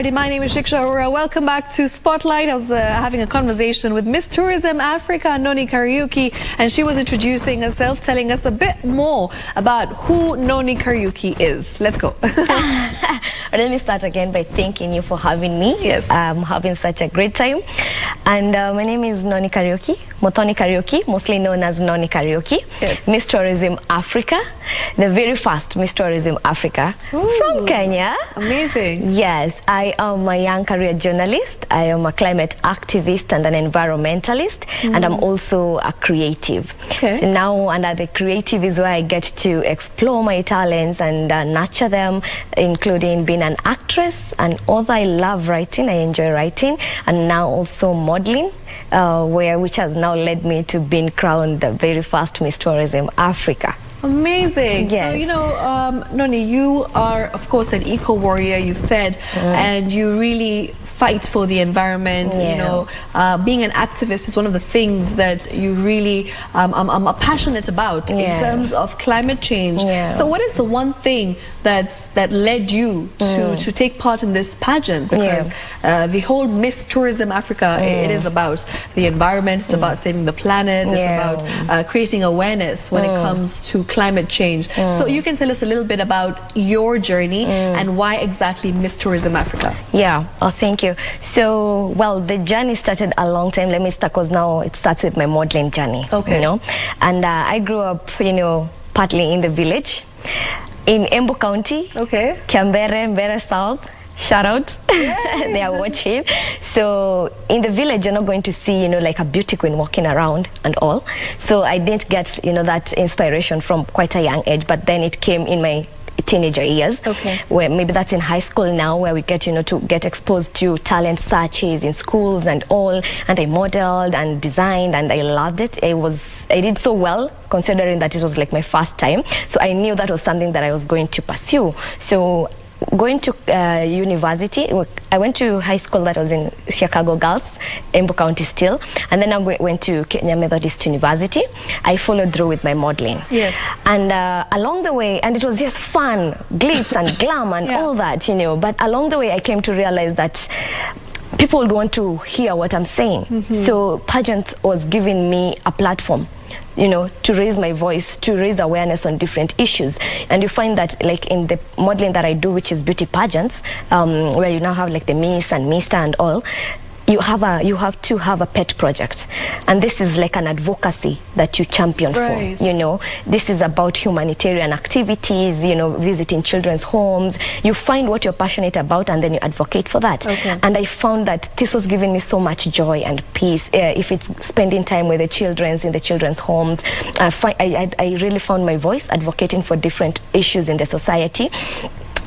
My name is Shiksha, Arora. Welcome back to Spotlight. I was having a conversation with Miss Tourism Africa, Noni Kariuki, and she was introducing herself, telling us a bit more about who Noni Kariuki is. Let's go. Let me start again by thanking you for having me. Yes. I'm having such a great time. And my name is Noni Kariuki, Noni Kariuki, mostly known as Noni Kariuki. Yes. Miss Tourism Africa, the very first Miss Tourism Africa. Ooh, from Kenya. Amazing. Yes, I am a young career journalist. I am a climate activist and an environmentalist, and I'm also a creative. Okay. So now under the creative is where I get to explore my talents and nurture them, including being an actress and author. I love writing, I enjoy writing, and now also modeling, which has now led me to being crowned the very first Miss Tourism Africa. Amazing. Yes. So, you know, Noni, you are, of course, an eco-warrior, you said, and you really fight for the environment. Yeah. You know, being an activist is one of the things that you really are passionate about in terms of climate change. Yeah. So what is the one thing that led you to take part in this pageant? Because the whole Miss Tourism Africa, it is about the environment, it's about saving the planet, it's about creating awareness when it comes to climate change. So you can tell us a little bit about your journey and why exactly Miss Tourism Africa? Yeah, oh, thank you. So, well, the journey started a long time. Let me start, because now it starts with my modeling journey. Okay. You know, and I grew up, you know, partly in the village in Embu County. Okay. Mbere South. Shout out. They are watching. So in the village, you're not going to see, you know, like a beauty queen walking around and all. So I didn't get, you know, that inspiration from quite a young age, but then it came in my teenager years. Okay. Where maybe that's in high school now, where we get, you know, to get exposed to talent searches in schools and all. And I modeled and designed, and I loved it. I did so well, considering that it was like my first time. So I knew that was something that I was going to pursue. So going to university, I went to high school that was in Chicago Girls, Embu County still, and then I went to Kenya Methodist University. I followed through with my modeling. Yes. And along the way, and it was just fun, glitz and glam and all that, you know, but along the way I came to realize that people would want to hear what I'm saying. So pageant was giving me a platform, you know, to raise my voice, to raise awareness on different issues. And you find that, like, in the modeling that I do, which is beauty pageants, where you now have like the Miss and Mister and all, you have to have a pet project, and this is like an advocacy that you champion for. You know, this is about humanitarian activities, you know, visiting children's homes. You find what you're passionate about and then you advocate for that. And I found that this was giving me so much joy and peace. If it's spending time with the children in the children's homes, I really found my voice advocating for different issues in the society.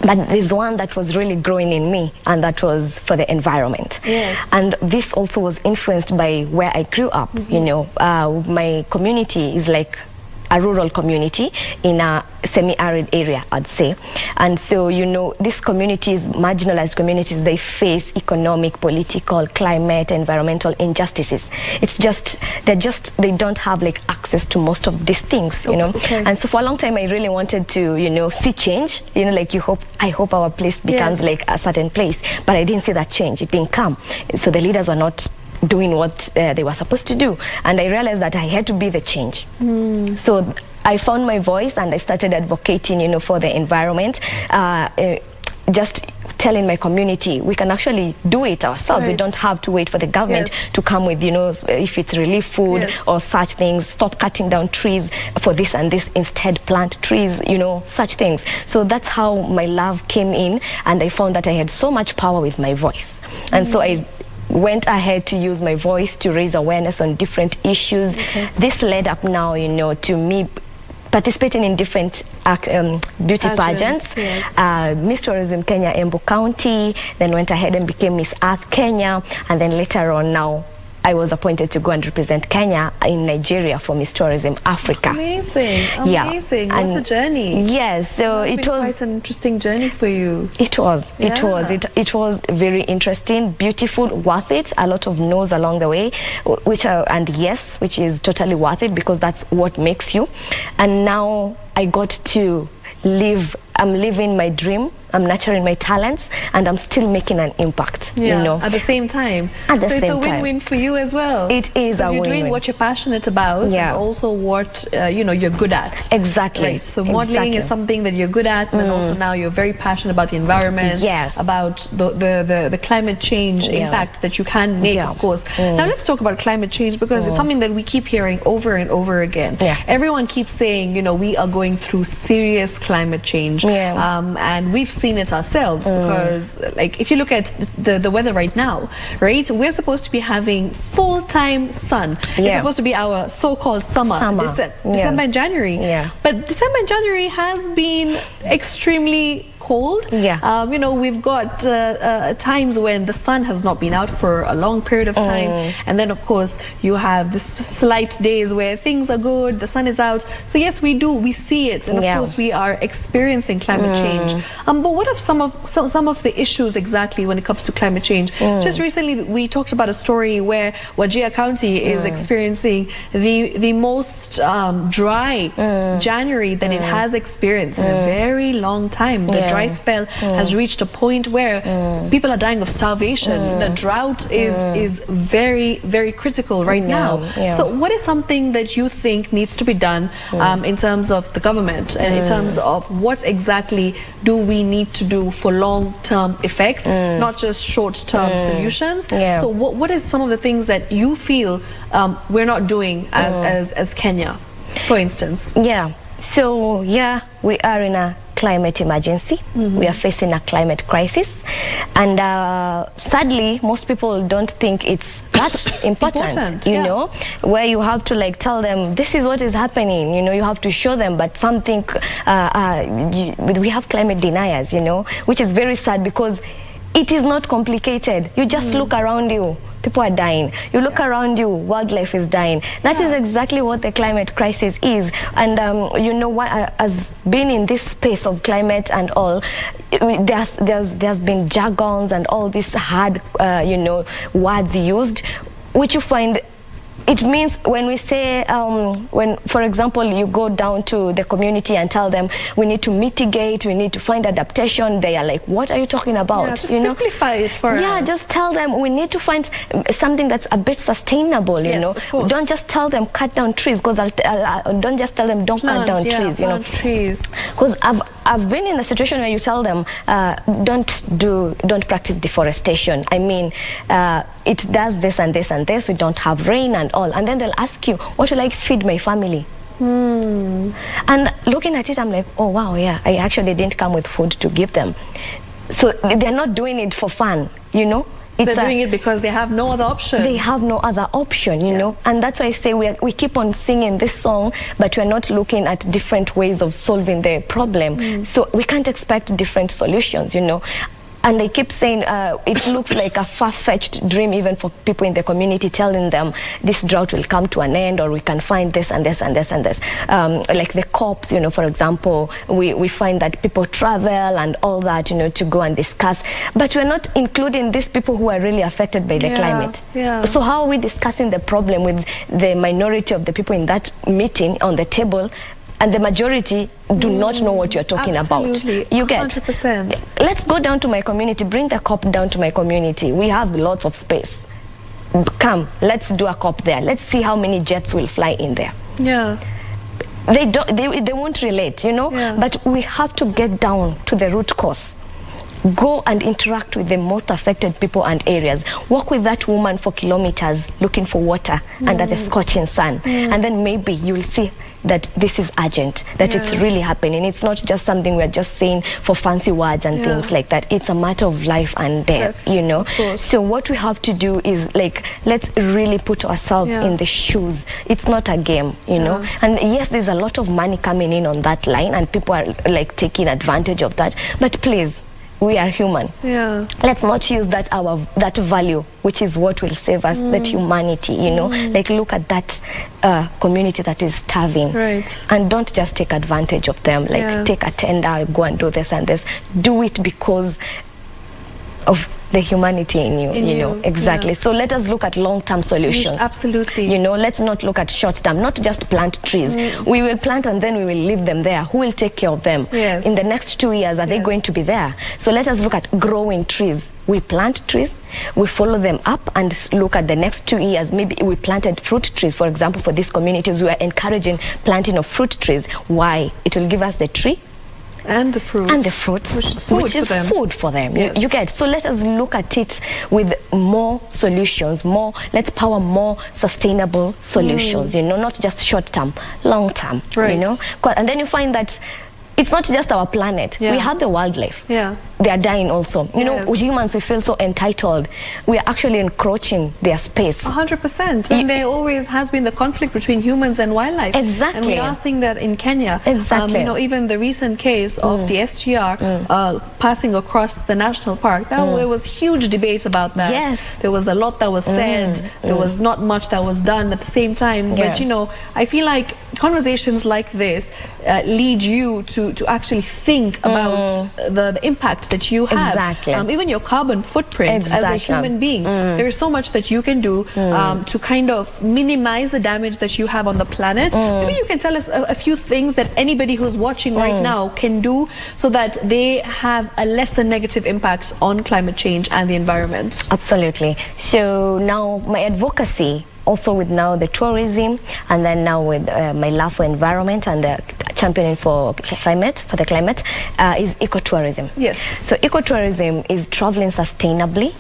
But there's one that was really growing in me, and that was for the environment. Yes. And this also was influenced by where I grew up. You know, my community is like a rural community in a semi-arid area, I'd say. And so, you know, these communities, marginalized communities, they face economic, political, climate, environmental injustices. It's just, they don't have like access to most of these things, you know. And so for a long time, I really wanted to, you know, see change. You know, like I hope our place becomes like a certain place. But I didn't see that change. It didn't come. So the leaders were not doing what they were supposed to do, and I realized that I had to be the change. So I found my voice and I started advocating, you know, for the environment, just telling my community we can actually do it ourselves. We don't have to wait for the government to come with, you know, if it's relief food or such things. Stop cutting down trees for this and this, instead plant trees, you know, such things. So that's how my love came in, and I found that I had so much power with my voice. And so I went ahead to use my voice to raise awareness on different issues. This led up now, you know, to me participating in different beauty pageants. Miss Tourism Kenya Embu County, then went ahead and became Miss Earth Kenya, and then later on now I was appointed to go and represent Kenya in Nigeria for Miss Tourism Africa. Amazing, amazing. Yeah. What a journey. Yes, so it was quite an interesting journey for you. It was very interesting, beautiful, worth it. A lot of no's along the way, which is totally worth it, because that's what makes you. And now I got to live, I'm living my dream I'm nurturing my talents, and I'm still making an impact, you know. At the same time. At the so same it's a win-win for you as well. It is a win-win. You're doing what you're passionate about, and also what you know you're good at. Exactly. Right. So modeling is something that you're good at, and then also now you're very passionate about the environment, about the climate change impact that you can make, of course. Now let's talk about climate change, because it's something that we keep hearing over and over again. Everyone keeps saying, you know, we are going through serious climate change, and we've seen it ourselves, because like if you look at the weather right now, right, we're supposed to be having full-time sun. It's supposed to be our so-called summer. December and January, but December and January has been extremely cold. You know, we've got times when the sun has not been out for a long period of time, and then of course you have this slight days where things are good, the sun is out. So yes, we see it, and of course we are experiencing climate change. But what are some of the issues exactly when it comes to climate change? Just recently we talked about a story where Wajir County is experiencing the most dry January that it has experienced in a very long time. The dry spell has reached a point where people are dying of starvation. The drought is very, very critical right now. So what is something that you think needs to be done in terms of the government, and in terms of what exactly do we need to do for long-term effects, not just short-term solutions? So what is some of the things that you feel we're not doing as Kenya, for instance? So we are in a climate emergency. We are facing a climate crisis, and sadly most people don't think it's that important, you know, where you have to like tell them this is what is happening, you know, you have to show them, but something we have climate deniers, you know, which is very sad, because it is not complicated. You just look around you, people are dying. You look around you, wildlife is dying. That is exactly what the climate crisis is. And you know what, as being in this space of climate and all, there's been jargons and all these hard you know, words used, which you find it means when we say, when, for example, you go down to the community and tell them we need to mitigate, we need to find adaptation, they are like, what are you talking about? Just simplify it for us. Just tell them we need to find something that's a bit sustainable, you know. Don't just tell them cut down trees, because don't just tell them don't cut down trees, you know. Because I've been in a situation where you tell them don't practice deforestation. I mean, it does this and this and this, we don't have rain and all, and then they'll ask you, what will I feed my family? And looking at it, I'm like, oh wow, I actually didn't come with food to give them. So they're not doing it for fun, you know. They're doing it because they have no other option. They have no other option, you know. And that's why I say we keep on singing this song, but we're not looking at different ways of solving the problem. So we can't expect different solutions, you know. And I keep saying it looks like a far-fetched dream even for people in the community, telling them this drought will come to an end, or we can find this and this and this and this. Like the COPs, you know, for example, we find that people travel and all that, you know, to go and discuss. But we're not including these people who are really affected by the climate. So how are we discussing the problem with the minority of the people in that meeting on the table, and the majority do not know what you're talking about? You get 100%. Let's go down to my community, bring the COP down to my community. We have lots of space. Come, let's do a COP there. Let's see how many jets will fly in there. They won't relate, you know. But we have to get down to the root cause. Go and interact with the most affected people and areas. Walk with that woman for kilometers looking for water under the scorching sun. And then maybe you will see that this is urgent, that it's really happening. It's not just something we're just saying for fancy words and things like that. It's a matter of life and death, you know. So what we have to do is, like, let's really put ourselves in the shoes. It's not a game, you know. And yes, there's a lot of money coming in on that line, and people are like taking advantage of that. But please, we are human. Let's not use that value, which is what will save us, that humanity, you know. Like, look at that community that is starving, and don't just take advantage of them, like take a tender, go and do this and this. Do it because of the humanity in you, you know. Exactly. Yeah. So let us look at long-term solutions. Absolutely. You know, let's not look at short-term, not just plant trees. We will plant and then we will leave them there. Who will take care of them? Yes. In the next 2 years, are they going to be there? So let us look at growing trees. We plant trees, we follow them up and look at the next 2 years. Maybe we planted fruit trees, for example, for these communities. We are encouraging planting of fruit trees. Why? It will give us the tree and the fruit. And the fruits, which is food for them. Yes. You get. So let us look at it with more solutions, let's power more sustainable solutions, you know, not just short term, long term, right. you know. And then you find that it's not just our planet. We have the wildlife. They are dying also. You know, humans, we feel so entitled. We are actually encroaching their space. 100%. And there always has been the conflict between humans and wildlife. Exactly. And we are seeing that in Kenya. Exactly. You know, even the recent case of the SGR passing across the national park, there was huge debate about that. Yes. There was a lot that was said. There was not much that was done at the same time. But, you know, I feel like conversations like this lead you to actually think about the impact that you have. Exactly. Even your carbon footprint as a human being. There is so much that you can do to kind of minimize the damage that you have on the planet. Maybe you can tell us a few things that anybody who's watching right now can do so that they have a lesser negative impact on climate change and the environment. Absolutely. So now my advocacy, also with now the tourism, and then now with my love for environment and the championing for the climate, is ecotourism. Yes. So ecotourism is traveling sustainably,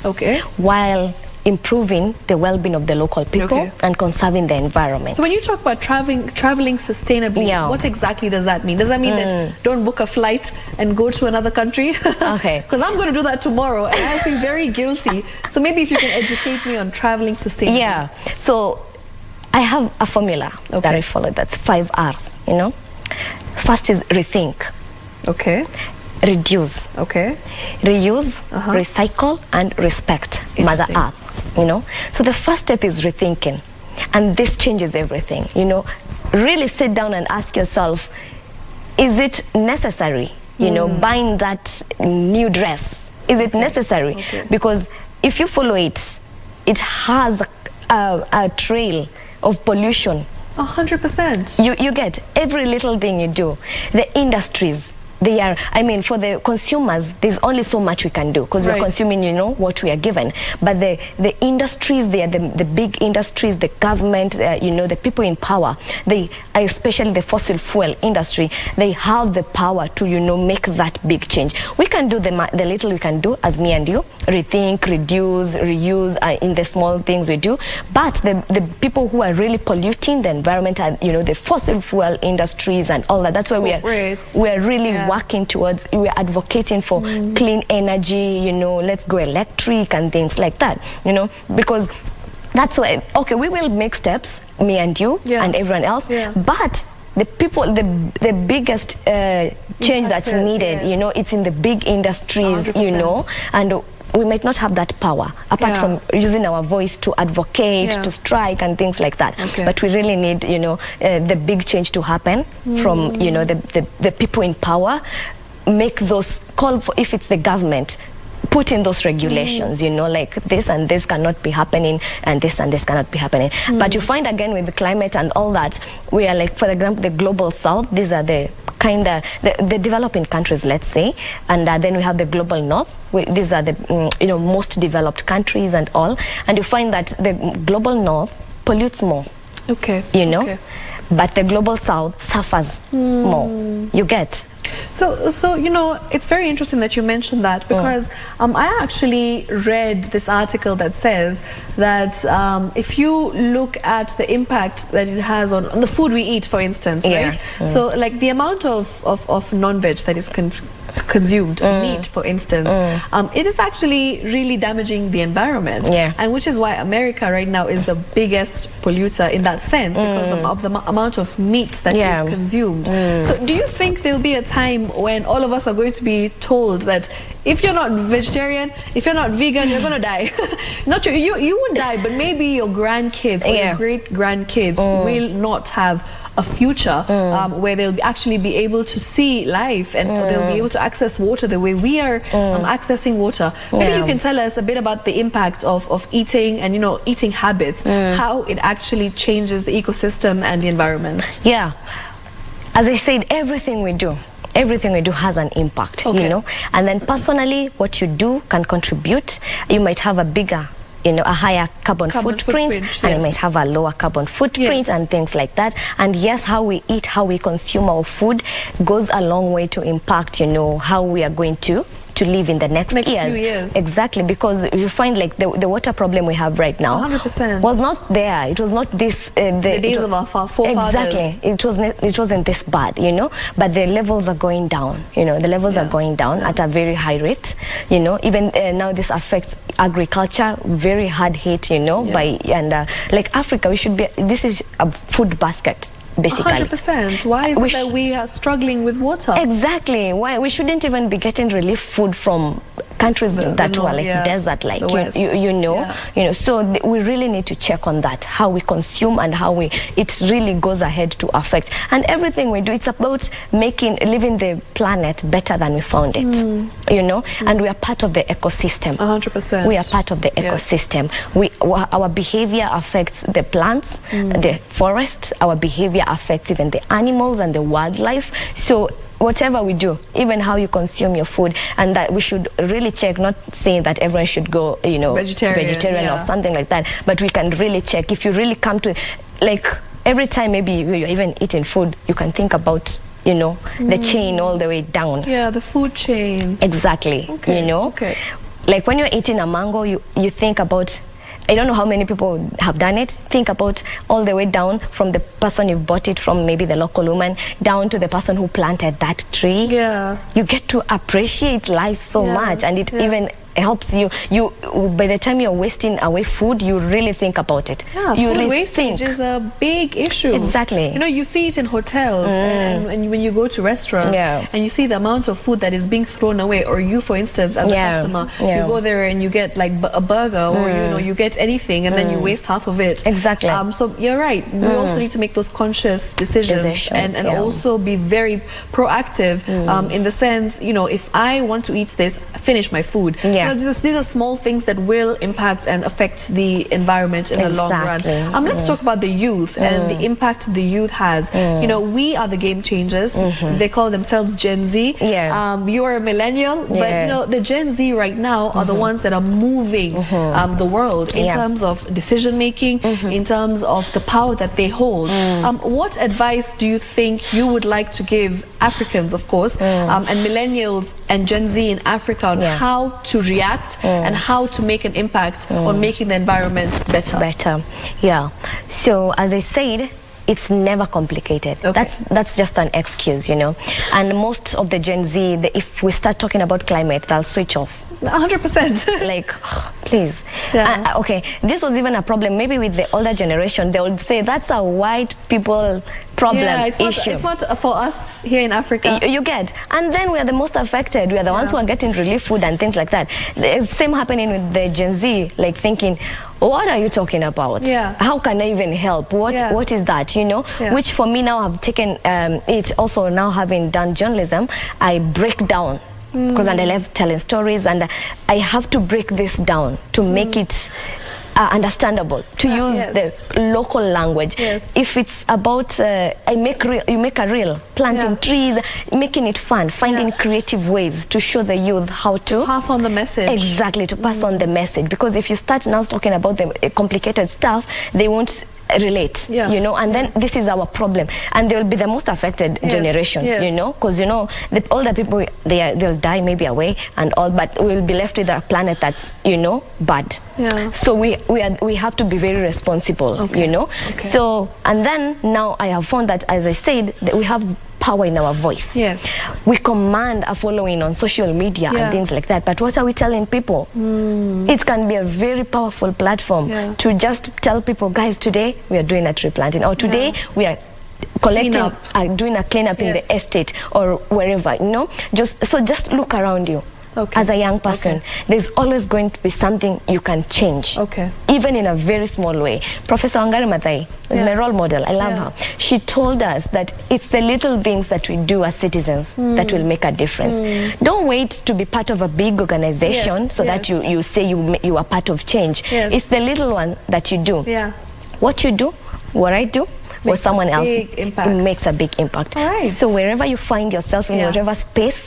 while improving the well-being of the local people and conserving the environment. So when you talk about traveling sustainably, what exactly does that mean? Does that mean that don't book a flight and go to another country? Because I'm going to do that tomorrow and I feel very guilty. So maybe if you can educate me on traveling sustainably. Yeah. So I have a formula that I follow. That's 5 R's, you know. First is rethink. Reduce. Reuse, recycle, and respect Mother Earth. You know, so the first step is rethinking, and this changes everything. You know, really sit down and ask yourself, is it necessary, you know, buying that new dress? Is it necessary? Because if you follow it, it has a trail of pollution. 100%. You get every little thing you do. The industries, they are, I mean, for the consumers, there's only so much we can do because we're consuming, you know, what we are given. But the industries, they are the big industries, the government, you know, the people in power, they, especially the fossil fuel industry, they have the power to, you know, make that big change. We can do the little we can do as me and you, rethink, reduce, reuse in the small things we do. But the people who are really polluting the environment and, you know, the fossil fuel industries and all that, that's why we are really working towards, we're advocating for clean energy, you know, let's go electric and things like that, you know, because that's why, we will make steps, me and you and everyone else, but the people, the biggest change that's needed, you know, it's in the big industries, 100%. You know, and we might not have that power apart from using our voice to advocate, to strike and things like that. But we really need, you know, the big change to happen from, you know, the people in power, make those call for, if it's the government, put in those regulations, you know, like this and this cannot be happening and this cannot be happening. But you find again with the climate and all that, we are like, for example, the global south, these are the kind of the developing countries, let's say, and then we have the global north. These are the you know, most developed countries and all, and you find that the global north pollutes more, you know, but the global south suffers more. You get. So you know, it's very interesting that you mentioned that, because I actually read this article that says that if you look at the impact that it has on the food we eat, for instance, right? So like the amount of non-veg that is consumed, meat, for instance, it is actually really damaging the environment, and which is why America right now is the biggest polluter in that sense, because of the amount of meat that is consumed. So do you think there'll be a time when all of us are going to be told that if you're not vegetarian, if you're not vegan, you're gonna die? Not you won't die, but maybe your grandkids or your great grandkids will not have a future where they'll actually be able to see life, and they'll be able to access water the way we are accessing water. Maybe you can tell us a bit about the impact of eating and, you know, eating habits, how it actually changes the ecosystem and the environment. Yeah, as I said, everything we do has an impact, you know. And then personally, what you do can contribute. You might have a bigger, you know, a higher carbon footprint, and you might have a lower carbon footprint and things like that. And yes, how we eat, how we consume our food goes a long way to impact, you know, how we are going to live in the next few years. Exactly, because you find like the water problem we have right now 100% was not there. It was not this the days of our forefathers. Exactly, it wasn't this bad, you know, but the levels are going down, you know, the levels are going down at a very high rate, you know. Even now this affects agriculture, very hard hit, you know, by like Africa, we should be, this is a food basket basically. 100%. Why is it that we are struggling with water? Exactly. Why we shouldn't even be getting relief food from countries that were like desert, like you know. So we really need to check on that, how we consume and how it really goes ahead to affect. And everything we do, it's about living the planet better than we found it. You know, and we are part of the ecosystem. 100%. We are part of the ecosystem. Our behavior affects the plants, the forest. Our behavior affects even the animals and the wildlife. So whatever we do, even how you consume your food, and that we should really check, not saying that everyone should go, you know, vegetarian or something like that, but we can really check. If you really come to, like, every time maybe you're even eating food, you can think about, you know, the chain all the way down. Yeah, the food chain. Exactly. Okay. You know, like when you're eating a mango, you think about, I don't know how many people have done it. Think about all the way down from the person you bought it from, maybe the local woman, down to the person who planted that tree. Yeah. You get to appreciate life so much, and it even helps you. By the time you're wasting away food, you really think about it. Yeah, food wastage is a big issue. Exactly. You know, you see it in hotels, and when you go to restaurants, and you see the amount of food that is being thrown away. Or you, for instance, as a customer, you go there and you get like a burger, or you know, you get anything, and then you waste half of it. Exactly. So you're right. We also need to make those conscious decisions and also be very proactive in the sense, you know, if I want to eat this, finish my food. You know, these are small things that will impact and affect the environment in the long run. Let's talk about the youth and the impact the youth has. You know, we are the game changers. They call themselves Gen Z. You are a millennial, but you know, the Gen Z right now are the ones that are moving the world in terms of decision making, in terms of the power that they hold. What advice do you think you would like to give Africans, of course, and millennials and Gen Z in Africa on how to react and how to make an impact on making the environment better? Yeah. So as I said, it's never complicated. That's just an excuse, you know. And most of the Gen Z, if we start talking about climate, they'll switch off. 100%. Like, please. Okay, this was even a problem maybe with the older generation. They would say that's a white people problem issue. It's not for us here in Africa. You get. And then we are the most affected. We are the ones who are getting relief food and things like that. The same happening with the Gen Z, like thinking, what are you talking about? How can I even help? What is that, you know? Which for me now, I've taken it also now having done journalism, I break down. Because and I love telling stories, and I have to break this down to make it understandable, to use the local language. If it's about you make a reel, planting trees, making it fun, finding creative ways to show the youth how to pass on the message. Exactly, to pass on the message. Because if you start now talking about the complicated stuff, they won't relate, you know, and then this is our problem, and they will be the most affected generation, you know, because you know the older people, they'll die maybe away and all, but we'll be left with a planet that's, you know, bad. So we have to be very responsible, you know. So, and then now I have found that, as I said, that we have power in our voice. We command a following on social media and things like that, but what are we telling people? It can be a very powerful platform to just tell people, guys, today we are doing a tree planting, or today we are collecting, doing a cleanup in the estate or wherever, you know. Just look around you. Okay. As a young person, Okay. there's always going to be something you can change. Okay. Even in a very small way. Professor Wangari Maathai is Yeah. my role model. I love Yeah. her. She told us that it's the little things that we do as citizens that will make a difference. Don't wait to be part of a big organization Yes, so that yes. you say you are part of change. Yes. It's the little one that you do. Yeah. What you do, what I do, or Makes a someone else, big impact. it makes a big impact. All right. So wherever you find yourself, in Yeah. whatever space,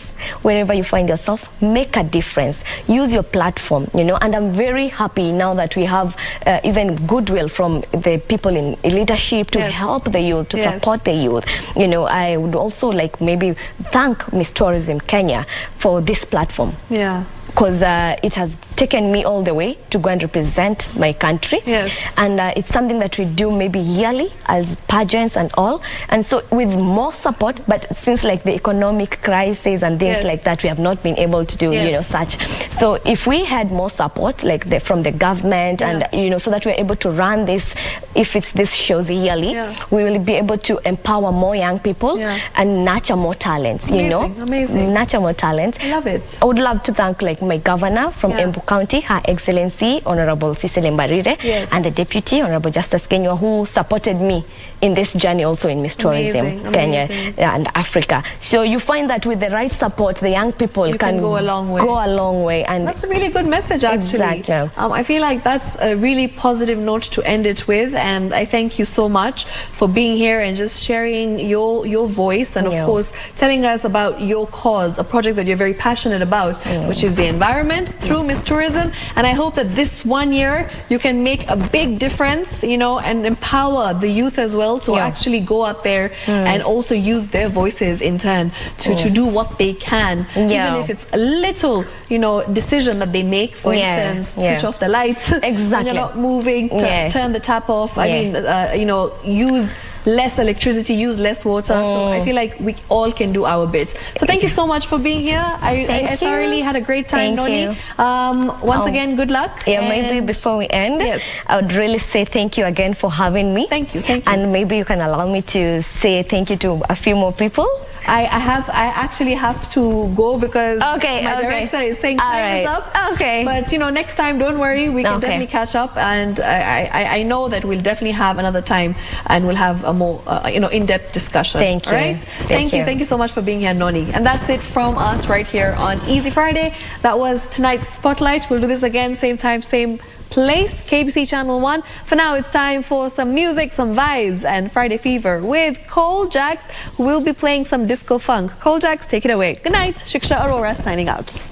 wherever you find yourself, make a difference. Use your platform, you know. And I'm very happy now that we have even goodwill from the people in leadership to Yes. help the youth, to Yes. support the youth. You know, I would also like maybe thank Miss Tourism Kenya for this platform. Yeah. Because it has taken me all the way to go and represent my country. Yes. And it's something that we do maybe yearly as pageants and all. And so with more support, but since like the economic crisis and things Yes. like that, we have not been able to do, you know, Yes. such. So if we had more support, like from the government Yeah. and, you know, so that we're able to run this, if it's this shows yearly, Yeah. we will be able to empower more young people Yeah. and nurture more talents, you know. Amazing, amazing. Nurture more talents. I love it. I would love to thank like my governor from Yeah. Embu County, Her Excellency Honorable Cecily Mbarire, Yes. and the Deputy Honorable Justice Kenywa, who supported me in this journey also in Miss Tourism Amazing, Kenya amazing. and Africa. So you find that with the right support, the young people You can go a long way. Go a long way, and That's a really good message, actually. Exactly. I feel like that's a really positive note to end it with, and I thank you so much for being here and just sharing your voice, and of Yeah. course telling us about your cause, a project that you're very passionate about, which is the environment through Miss Tourism. And I hope that this 1 year you can make a big difference, you know, and empower the youth as well to Yeah. actually go out there and also use their voices in turn to do what they can, Yeah. even if it's a little, you know, decision that they make. For Yeah, instance, yeah. switch off the lights when Exactly. you're not moving, Yeah. turn the tap off. I Yeah. mean, you know, use less electricity, use less water. So I feel like we all can do our bit. So thank you so much for being here. I Thank you. thoroughly had a great time, Thank Noni. you. Once again, good luck. yeah, maybe And before we end, Yes. I would really say thank you again for having me. Thank you, thank you. And maybe you can allow me to say thank you to a few more people. I actually have to go because Okay, my okay. director is saying All time is right. up. Okay. But you know, next time, don't worry, we can Okay. definitely catch up, and I know that we'll definitely have another time, and we'll have a more you know, in-depth discussion. Thank you. All right. Thank you. Thank you so much for being here, Noni. And that's it from us right here on Easy Friday. That was tonight's Spotlight. We'll do this again, same time, same place, KBC Channel 1. For now, it's time for some music, some vibes, and Friday Fever with Cole Jacks, who will be playing some disco funk. Cole Jacks, take it away. Good night. Shiksha Arora signing out.